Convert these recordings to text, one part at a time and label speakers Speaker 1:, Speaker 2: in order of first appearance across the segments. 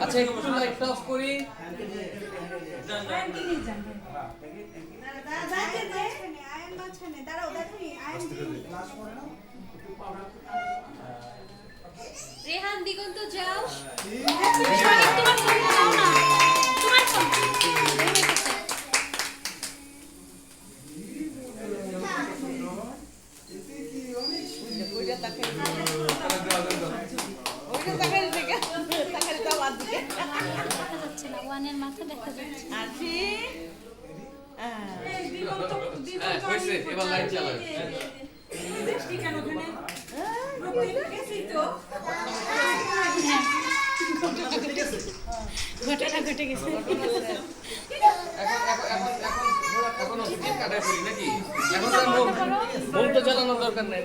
Speaker 1: আচ্ছা একটু লাইটটা অফ করি।
Speaker 2: রেহান দিগন্ত যাও। ওয়ানের মাথা দেখা যাচ্ছে।
Speaker 1: এবার লাইট চালাও।
Speaker 2: ঘটনা ঘটে গেছে।
Speaker 1: এখন টিকিট কাটাই ফেলি নাকি? এখন তো মোম তো জ্বালানোর দরকার নাই।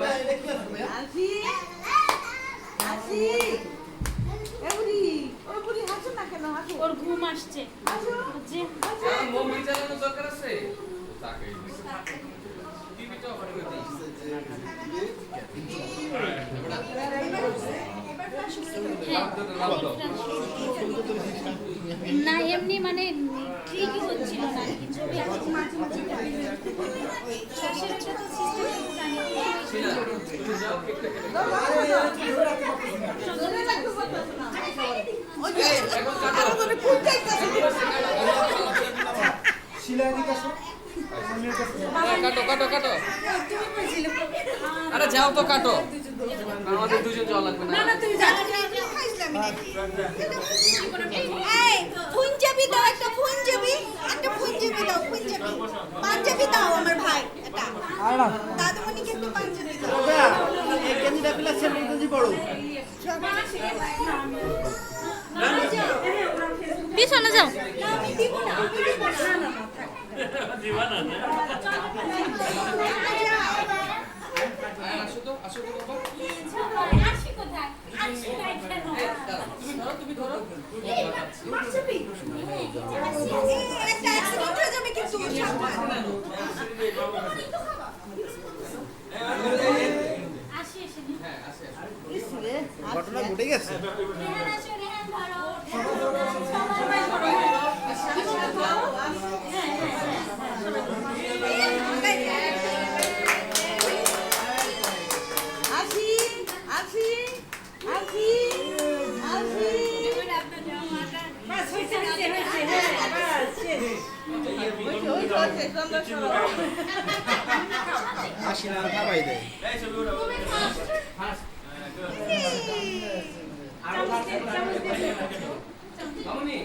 Speaker 2: ওর ঘুম আসছে।
Speaker 1: মোম জ্বালানোর দরকার আছে? টিভিটা অফ করে দিই।
Speaker 2: না এমনি মানে ঠিক হচ্ছিল না কি ছবি আসছে মাঝে মাঝে শ্বাসের একটা তো
Speaker 1: কাটো কাটো কাটো। আরে যাও তো কাটো। আমাদের দুজন যাওয়া লাগবে না।
Speaker 3: না তুমি যাও। এই পুঞ্জাবি দাও, একটা পুঞ্জাবি দাও, পাঞ্জাবি দাও আমার ভাই এটা। দাদুমণিকে একটু পাঞ্জাবি দাও।
Speaker 4: এই কেনিটা পিলা সেমনি বুঝি পড়ো।
Speaker 2: পিছনে যাও।
Speaker 3: আমি দিব না, না
Speaker 4: দিবা না না।
Speaker 1: আসো তো বাবা।
Speaker 2: আসি কোথায়? আসি নাই কেন?
Speaker 1: তুমি ধরো।
Speaker 3: পাঞ্জাবি একটা অ্যাক্সিডেন্ট হয়ে যাবে কিন্তু
Speaker 2: আসি এসে
Speaker 1: হ্যাঁ আসে।
Speaker 4: ঘটনা ঘটে গেছে।
Speaker 2: রেহান আসো, রেহান ধরো।
Speaker 4: আসিনা খাবাই দেয়।
Speaker 1: মামুনি